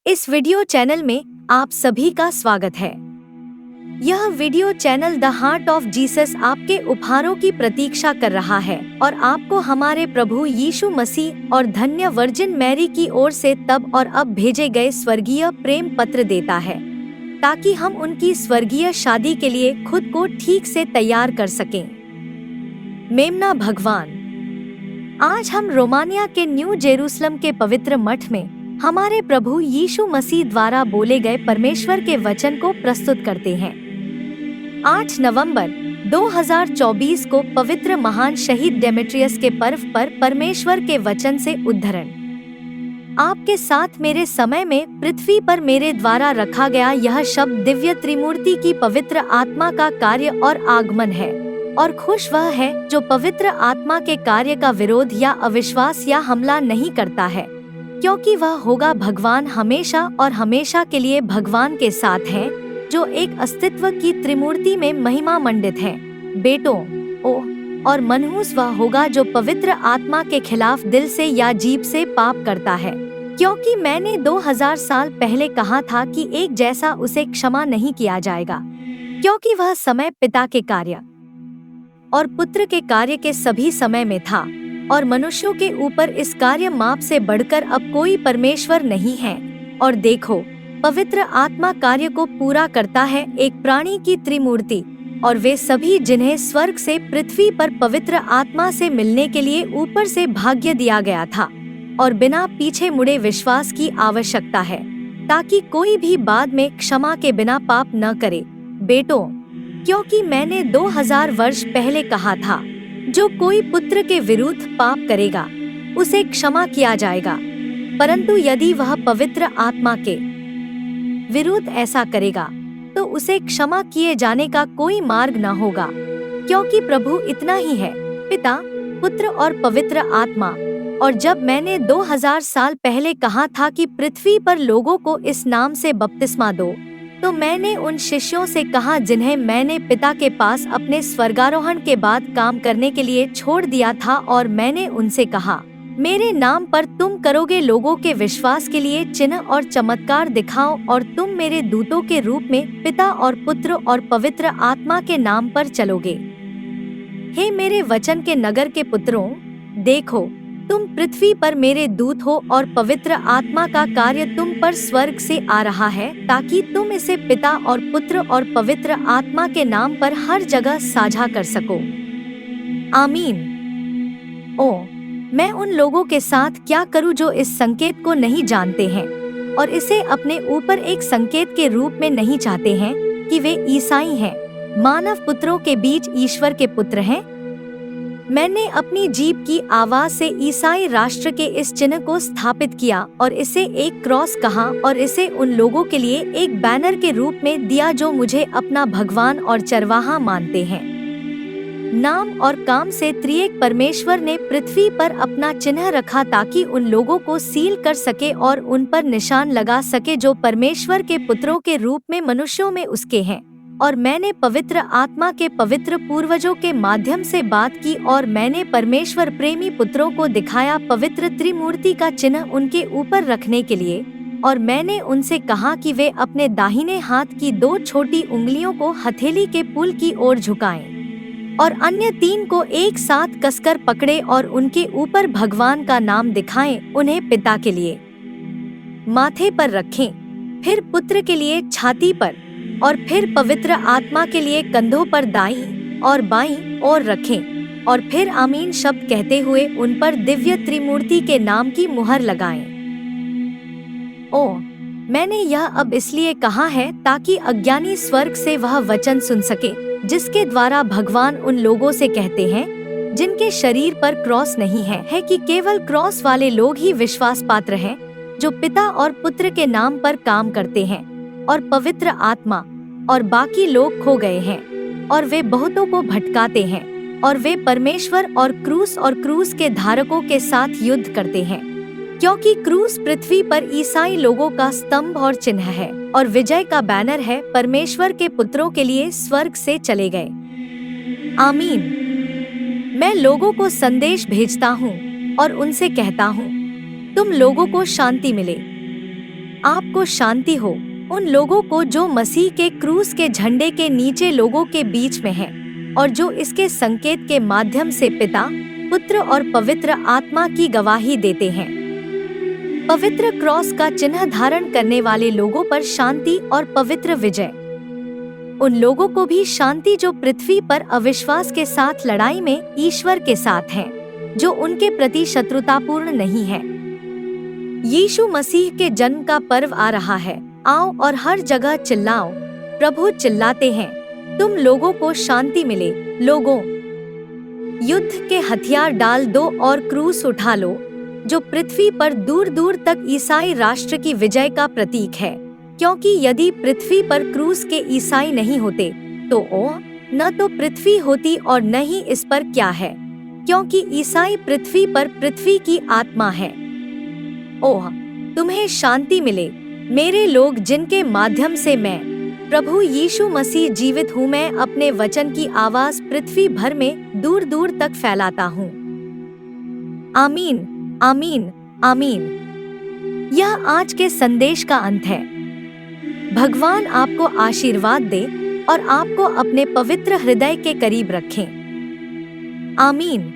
इस video channel में आप सभी का स्वागत है। यह video channel the heart of Jesus आपके उपहारों की प्रतीक्षा कर रहा है और आपको हमारे प्रभु यीशु मसीह और धन्य वर्जिन मैरी की ओर से तब और अब भेजे गए स्वर्गीय प्रेम पत्र देता है, ताकि हम उनकी स्वर्गीय शादी के लिए खुद को ठीक से तैयार कर सकें। मेमना भगवान। आज हम रोमानिया के न्यू जेरूसलम के पवित्र मठ में हमारे प्रभु यीशु मसीह द्वारा बोले गए परमेश्वर के वचन को प्रस्तुत करते हैं। 8 नवंबर 2024 को पवित्र महान शहीद डेमेट्रियस के पर्व पर परमेश्वर के वचन से उद्धरण। आपके साथ मेरे समय में पृथ्वी पर मेरे द्वारा रखा गया यह शब्द दिव्य त्रिमूर्ति की पवित्र आत्मा का कार्य और आगमन है, और खुश वह है जो पवित्र आत्मा के कार्य का विरोध या अविश्वास या हमला नहीं करता है, क्योंकि वह होगा भगवान हमेशा और हमेशा के लिए भगवान के साथ है, जो एक अस्तित्व की त्रिमूर्ति में महिमा मंडित है। बेटों और मनहूस वह होगा जो पवित्र आत्मा के खिलाफ दिल से या जीभ से पाप करता है, क्योंकि मैंने 2000 साल पहले कहा था कि एक जैसा उसे क्षमा नहीं किया जाएगा, क्योंकि वह समय पिता के कार्य और पुत्र के कार्य के सभी समय में था, और मनुष्यों के ऊपर इस कार्य माप से बढ़कर अब कोई परमेश्वर नहीं है। और देखो, पवित्र आत्मा कार्य को पूरा करता है, एक प्राणी की त्रिमूर्ति, और वे सभी जिन्हें स्वर्ग से पृथ्वी पर पवित्र आत्मा से मिलने के लिए ऊपर से भाग्य दिया गया था, और बिना पीछे मुड़े विश्वास की आवश्यकता है, ताकि कोई भी बाद में क्षमा के बिना पाप न करे। बेटों, क्योंकि मैंने 2000 वर्ष पहले कहा था, जो कोई पुत्र के विरुद्ध पाप करेगा उसे क्षमा किया जाएगा, परंतु यदि वह पवित्र आत्मा के विरुद्ध ऐसा करेगा तो उसे क्षमा किए जाने का कोई मार्ग न होगा, क्योंकि प्रभु इतना ही है, पिता, पुत्र और पवित्र आत्मा। और जब मैंने 2000 साल पहले कहा था कि पृथ्वी पर लोगों को इस नाम से बपतिस्मा दो, तो मैंने उन शिष्यों से कहा जिन्हें मैंने पिता के पास अपने स्वर्गारोहण के बाद काम करने के लिए छोड़ दिया था, और मैंने उनसे कहा, मेरे नाम पर तुम करोगे लोगों के विश्वास के लिए चिन्ह और चमत्कार दिखाओ, और तुम मेरे दूतों के रूप में पिता और पुत्र और पवित्र आत्मा के नाम पर चलोगे। हे मेरे वचन के नगर के पुत्रों, देखो, तुम पृथ्वी पर मेरे दूत हो, और पवित्र आत्मा का कार्य तुम पर स्वर्ग से आ रहा है, ताकि तुम इसे पिता और पुत्र और पवित्र आत्मा के नाम पर हर जगह साझा कर सको। आमीन। मैं उन लोगों के साथ क्या करूं जो इस संकेत को नहीं जानते हैं और इसे अपने ऊपर एक संकेत के रूप में नहीं चाहते हैं कि वे ईसाई हैं, मानव पुत्रों के बीच ईश्वर के पुत्र हैं। मैंने अपनी जीभ की आवाज से ईसाई राष्ट्र के इस चिन्ह को स्थापित किया और इसे एक क्रॉस कहा, और इसे उन लोगों के लिए एक बैनर के रूप में दिया जो मुझे अपना भगवान और चरवाहा मानते हैं। नाम और काम से त्रिएक परमेश्वर ने पृथ्वी पर अपना चिन्ह रखा, ताकि उन लोगों को सील कर सके और उन पर निशान लगा सके जो परमेश्वर के पुत्रों के रूप में मनुष्यों में उसके हैं। और मैंने पवित्र आत्मा के पवित्र पूर्वजों के माध्यम से बात की, और मैंने परमेश्वर प्रेमी पुत्रों को दिखाया पवित्र त्रिमूर्ति का चिन्ह उनके ऊपर रखने के लिए, और मैंने उनसे कहा कि वे अपने दाहिने हाथ की 2 छोटी उंगलियों को हथेली के पुल की ओर झुकाएं, और अन्य 3 को एक साथ कसकर पकड़े और उनके ऊपर भगवान का नाम दिखाएं, उन्हें पिता के लिए माथे पर रखें, फिर पुत्र के लिए छाती पर, और फिर पवित्र आत्मा के लिए कंधों पर दाईं और बाईं ओर रखें, और फिर आमीन शब्द कहते हुए उन पर दिव्य त्रिमूर्ति के नाम की मुहर लगाएं। मैंने यह अब इसलिए कहा है ताकि अज्ञानी स्वर्ग से वह वचन सुन सके, जिसके द्वारा भगवान उन लोगों से कहते हैं जिनके शरीर पर क्रॉस नहीं है कि केवल क्रॉस वाले लोग ही विश्वास पात्र हैं, जो पिता और पुत्र के नाम पर काम करते हैं, और पवित्र आत्मा, और बाकी लोग खो गए हैं, और वे बहुतों को भटकाते हैं, और वे परमेश्वर और क्रूस के धारकों के साथ युद्ध करते हैं, क्योंकि क्रूस पृथ्वी पर ईसाई लोगों का स्तंभ और चिन्ह है, और विजय का बैनर है परमेश्वर के पुत्रों के लिए स्वर्ग से चले गए। आमीन। मैं लोगों को संदेश भेजता हूँ और उनसे कहता हूँ, तुम लोगों को शांति मिले। आपको शांति हो उन लोगों को जो मसीह के क्रूस के झंडे के नीचे लोगों के बीच में हैं और जो इसके संकेत के माध्यम से पिता, पुत्र और पवित्र आत्मा की गवाही देते हैं। पवित्र क्रॉस का चिन्ह धारण करने वाले लोगों पर शांति और पवित्र विजय। उन लोगों को भी शांति जो पृथ्वी पर अविश्वास के साथ लड़ाई में ईश्वर के साथ हैं, जो उनके प्रति शत्रुतापूर्ण नहीं है। यीशु मसीह के जन्म का पर्व आ रहा है। आओ और हर जगह चिल्लाओ, प्रभु चिल्लाते हैं, तुम लोगों को शांति मिले। लोगों, युद्ध के हथियार डाल दो और क्रूस उठा लो, जो पृथ्वी पर दूर दूर तक ईसाई राष्ट्र की विजय का प्रतीक है। क्योंकि यदि पृथ्वी पर क्रूस के ईसाई नहीं होते तो न तो पृथ्वी होती और न ही इस पर क्या है, क्योंकि ईसाई पृथ्वी पर पृथ्वी की आत्मा है। ओह, तुम्हें शांति मिले मेरे लोग जिनके माध्यम से मैं प्रभु यीशु मसीह जीवित हूँ। मैं अपने वचन की आवाज पृथ्वी भर में दूर दूर तक फैलाता हूँ। आमीन, आमीन, आमीन। यह आज के संदेश का अंत है। भगवान आपको आशीर्वाद दे और आपको अपने पवित्र हृदय के करीब रखें। आमीन।